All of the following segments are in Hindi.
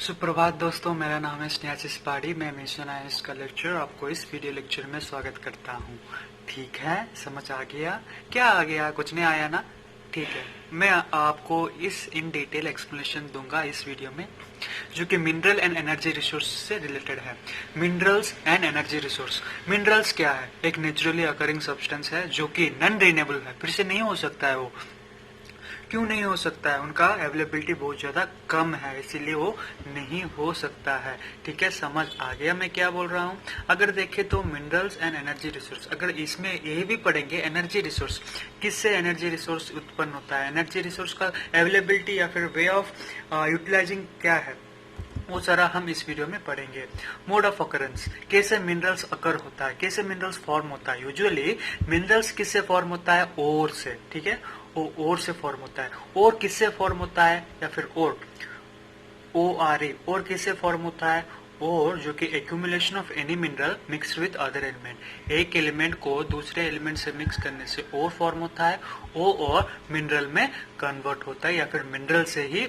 सुप्रभात दोस्तों, मेरा नाम है स्नेहाशीष पाड़ी। मैं मिशन आईएएस का लेक्चर आपको इस वीडियो लेक्चर में स्वागत करता हूँ। ठीक है, समझ आ गया? क्या आ गया? कुछ नहीं आया ना? ठीक है, मैं आपको इस इन डिटेल एक्सप्लेनेशन दूंगा इस वीडियो में, जो कि मिनरल एंड एनर्जी रिसोर्स से रिलेटेड है। Minerals and energy resource. Minerals क्या है? एक नेचुरली अकरिंग सब्सटेंस है जो कि नॉन रिन्यूएबल है, फिर से नहीं हो सकता है। वो क्यों नहीं हो सकता है? उनका अवेलेबिलिटी बहुत ज्यादा कम है, इसीलिए वो नहीं हो सकता है। ठीक है, समझ आ गया मैं क्या बोल रहा हूँ? अगर देखें तो मिनरल्स एंड एनर्जी रिसोर्स, अगर इसमें ये भी पढ़ेंगे एनर्जी रिसोर्स, किससे एनर्जी रिसोर्स उत्पन्न होता है, एनर्जी रिसोर्स का अवेलेबिलिटी या फिर वे ऑफ यूटिलाइजिंग क्या है, वो सारा हम इस वीडियो में पढ़ेंगे। मोड ऑफ अकरेंस, कैसे मिनरल्स अकर होता है, कैसे मिनरल्स फॉर्म होता है। यूजुअली मिनरल्स किससे फॉर्म होता है? ओर से। ठीक है, वो ओर से फॉर्म होता है। और किससे फॉर्म होता है? या फिर और ORE, और किससे फॉर्म होता है? और जो कि accumulation of any mineral mix with other element, एक एलिमेंट को दूसरे एलिमेंट से मिक्स करने से और फॉर्म होता है। ओ और मिनरल में कन्वर्ट होता है, या फिर मिनरल से ही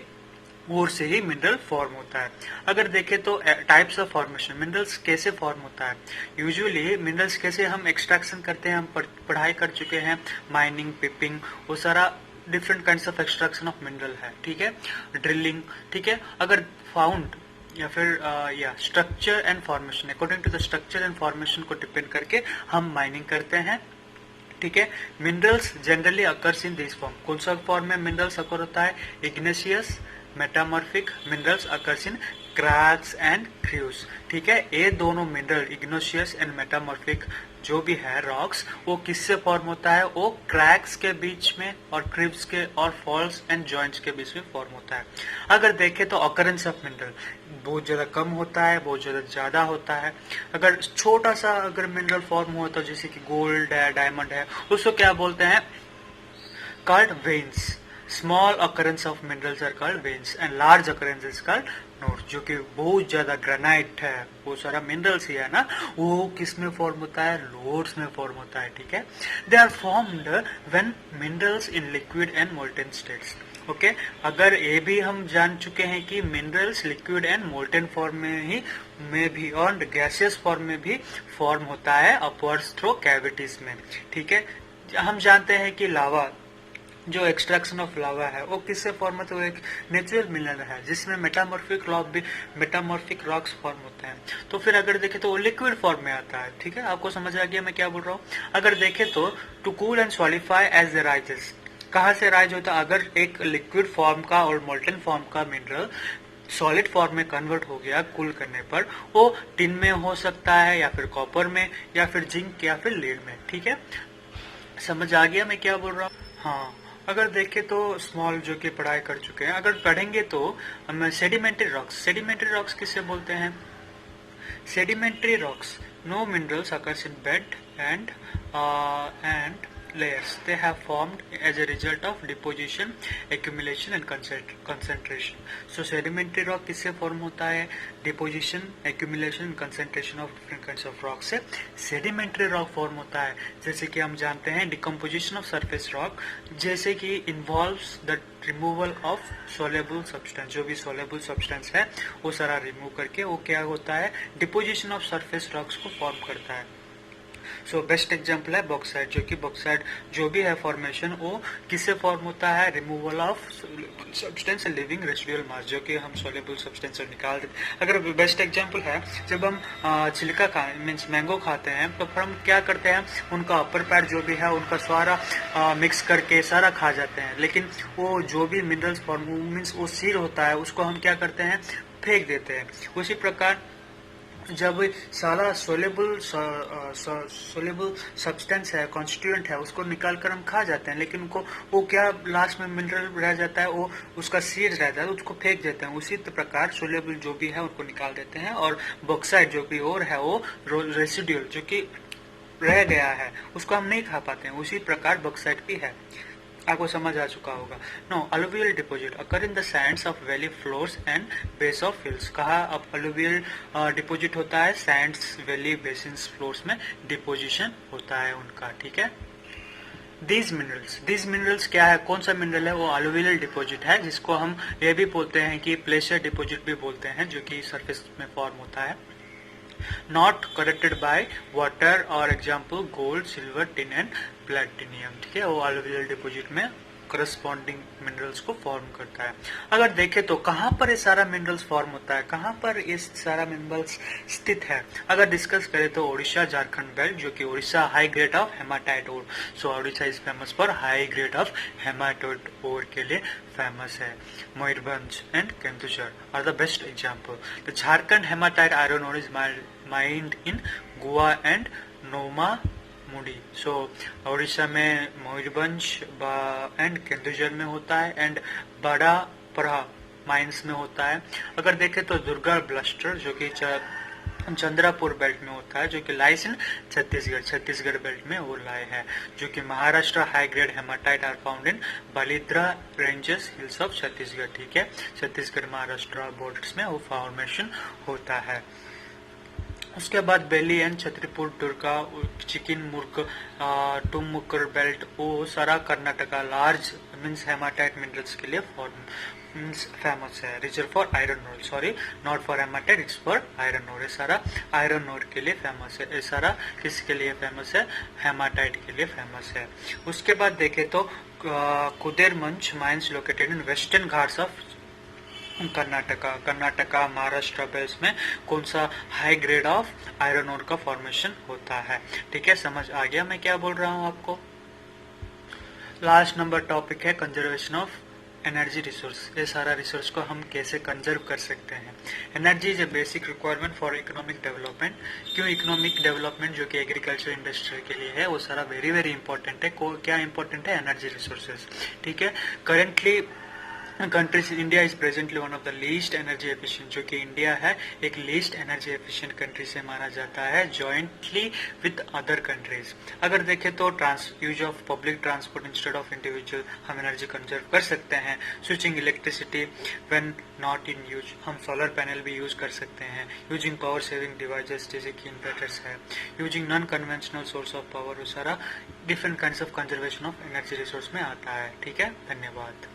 और से ही मिनरल फॉर्म होता है। अगर देखें तो टाइप्स ऑफ फॉर्मेशन, मिनरल्स कैसे फॉर्म होता है। यूजुअली मिनरल्स कैसे हम एक्सट्रैक्शन करते हैं, हम पढ़ाई कर चुके हैं, माइनिंग, पिपिंग, वो सारा different kinds of extraction of mineral है। ठीक है, ड्रिलिंग। ठीक है, अगर फाउंड या फिर या structure and formation, according to the structure and formation को डिपेंड करके हम माइनिंग करते हैं। ठीक है, minerals generally occurs in this form. कौन सा फॉर्म में मिनरल्स अकर होता है? Igneous, metamorphic minerals occurs in cracks and crevices. ठीक है, ये दोनों मिनरल इग्नेशियस एंड मेटामॉर्फिक जो भी है रॉक्स, वो किससे फॉर्म होता है? वो क्रैक्स के बीच में और क्रिव्स के और फॉल्स एंड जॉइंट्स के बीच में फॉर्म होता है। अगर देखें तो ऑकरेंस ऑफ मिनरल बहुत ज्यादा कम होता है, बहुत ज्यादा होता है। अगर छोटा सा अगर मिनरल फॉर्म हुआ तो जैसे कि गोल्ड है, डायमंड है, उसको क्या बोलते हैं? Called veins. Small occurrence of minerals are called veins and large occurrence is called nodes। जो कि बहुत ज्यादा ग्रेनाइट है, वो सारा मिनरल्स ही है ना, वो किस में फॉर्म होता है? लोड्स में फॉर्म होता है। ठीक है, they are formed when minerals in liquid and molten states. Okay, अगर ये भी हम जान चुके हैं कि minerals liquid and molten form में भी और गैसियस फॉर्म में भी फॉर्म होता है अपवर्ड्स थ्रू कैविटीज में। ठीक है, हम जानते हैं कि लावा, जो एक्सट्रैक्शन ऑफ लावा है, वो किससे फॉर्म होता है? वो एक नेचुरल मिनरल है जिसमें मेटामॉर्फिक रॉक्स फॉर्म होते हैं। तो फिर अगर देखें तो वो लिक्विड फॉर्म में आता है। ठीक है, आपको समझ आ गया मैं क्या बोल रहा हूँ? अगर देखें तो to cool and solidify as the rises, कहाँ से राइज होता है? अगर एक लिक्विड फॉर्म का और मोल्टेन फॉर्म का मिनरल सॉलिड फॉर्म में कन्वर्ट हो गया कूल करने पर, वो टिन में हो सकता है, या फिर कॉपर में, या फिर जिंक, या फिर लीड में। ठीक है, समझ आ गया मैं क्या बोल रहा हूँ? हाँ, अगर देखें तो स्मॉल जो कि पढ़ाई कर चुके हैं, अगर पढ़ेंगे तो हम सेडिमेंट्री रॉक्स। सेडिमेंट्री रॉक्स किससे बोलते हैं? Sedimentary rocks, no minerals occurs in bed and layers. They have formed as a result of deposition, accumulation and concentration. So sedimentary rock किससे फॉर्म होता है? Deposition, accumulation, concentration of different kinds of rock से सेडिमेंट्री रॉक फॉर्म होता है। जैसे कि हम जानते हैं डिकम्पोजिशन ऑफ सरफेस रॉक, जैसे कि involves the removal of soluble substance. जो भी सोलेबल सब्सटेंस है वो सारा रिमूव करके वो क्या होता है? डिपोजिशन ऑफ सरफेस रॉक्स को फॉर्म करता है। सो बेस्ट एग्जांपल है बॉक्साइट, जो कि बॉक्साइट जो भी है फॉर्मेशन, वो किससे फॉर्म होता है? Removal of substance living residual mass, जो कि हम सोलेबल सब्सटेंस से निकाल देते। अगर बेस्ट एग्जांपल है, जब हम छिलका मीन्स मैंगो खाते हैं तो फिर हम क्या करते हैं? उनका अपर पार्ट जो भी है उनका सारा मिक्स करके सारा खा जाते हैं, लेकिन वो जो भी मिनरल्स फॉर्म मीन्स वो सीड होता है उसको हम क्या करते हैं? फेंक देते हैं। उसी प्रकार जब सारा सोलेबल सब्सटेंस है, कॉन्स्टिट्यूएंट है, उसको निकाल कर हम खा जाते हैं, लेकिन उनको वो क्या लास्ट में मिनरल रह जाता है, वो उसका सीड रहता है, उसको फेंक देते हैं। उसी प्रकार सोलेबल जो भी है उनको निकाल देते हैं, और बॉक्साइट जो भी और है वो रेसिडुअल जो कि रह गया है उसको हम नहीं खा पाते हैं। उसी प्रकार बॉक्साइट भी है। आपको समझ आ चुका होगा। No, alluvial deposit occur in the sands of valley floors and base of hills. कहा अब अलुवियल डिपोजिट होता है सैंड्स, वैली, बेसिन, फ्लोर्स में डिपोजिशन होता है उनका। ठीक है, दीज मिनरल्स क्या है, कौन सा मिनरल है, वो अलुवियल डिपॉजिट है, जिसको हम ये भी बोलते हैं कि प्लेसर डिपॉजिट भी बोलते हैं, जो कि सरफेस में फॉर्म होता है, नॉट करेक्टेड बाय वाटर और example gold, silver, tin and platinum. ठीक है, वो अलुवियल डिपॉजिट में करस्पॉन्डिंग मिनरल्स को फॉर्म करता है। अगर देखें तो कहाँ पर ये सारा मिनरल्स फॉर्म होता है, कहाँ पर ये सारा मिनरल्स स्थित है, अगर डिस्कस करें तो ओडिशा झारखंड बेल्ट, जो कि Odisha high grade of hematite ore, so Odisha is famous for high grade of hematite ore के लिए फेमस है। Mayurbhanj and Kendujhar are the best example. The Jharkhand hematite iron ore is mined in Goa and Noamundi. So Odisha में मयूरभंज एंड केंदुझर में होता है एंड बड़ा परा माइंस में होता है। अगर देखें तो दुर्गा ब्लस्टर, जो कि चंद्रापुर बेल्ट में होता है, जो कि लाइस इन छत्तीसगढ़ बेल्ट में वो लाए है, जो कि Maharashtra high grade hematite are found in Bailadila ranges hills of Chhattisgarh. ठीक है, छत्तीसगढ़ महाराष्ट्र बॉर्डर्स में वो फॉर्मेशन होता है। उसके बाद बेली एंड छतरपुर दुर्गा, चिकिन मुर्ग, टुमुकर बेल्ट, वो सारा Karnataka large means hematite minerals के लिए मीन्स फेमस है। Reserve for iron ore, sorry not for hematite, it's for iron ore. ये सारा आयरन ओर के लिए फेमस है। ये सारा किसके लिए फेमस है, हेमाटाइट के लिए फेमस है। उसके बाद देखें तो Kudremukh mines located in western Ghats of Karnataka Maharashtra belt में कौन सा high grade of iron ore का फॉर्मेशन होता है। ठीक है, समझ आ गया मैं क्या बोल रहा हूँ आपको। लास्ट नंबर टॉपिक है कंजर्वेशन ऑफ एनर्जी रिसोर्स। ये सारा रिसोर्स को हम कैसे कंजर्व कर सकते हैं। Energy is a basic requirement for economic development. क्यों इकोनॉमिक डेवलपमेंट, जो कि एग्रीकल्चर इंडस्ट्री के लिए है, वो सारा वेरी वेरी इंपॉर्टेंट है। क्या इंपॉर्टेंट है, एनर्जी रिसोर्सेज। ठीक है, currently countries India is presently one of the least energy efficient, जो कि इंडिया है एक लीस्ट एनर्जी एफिशिएंट कंट्री से माना जाता है जॉइंटली विद अदर कंट्रीज। अगर देखें तो use of public transport instead of individual हम एनर्जी कंजर्व कर सकते हैं। Switching electricity when not in use, हम सोलर पैनल भी यूज कर सकते हैं। यूजिंग पावर सेविंग डिवाइसेस जैसे कि इन्वर्टर्स है। Using non conventional source of power, वो सारा different kinds of conservation of energy resource में आता है। ठीक है, धन्यवाद।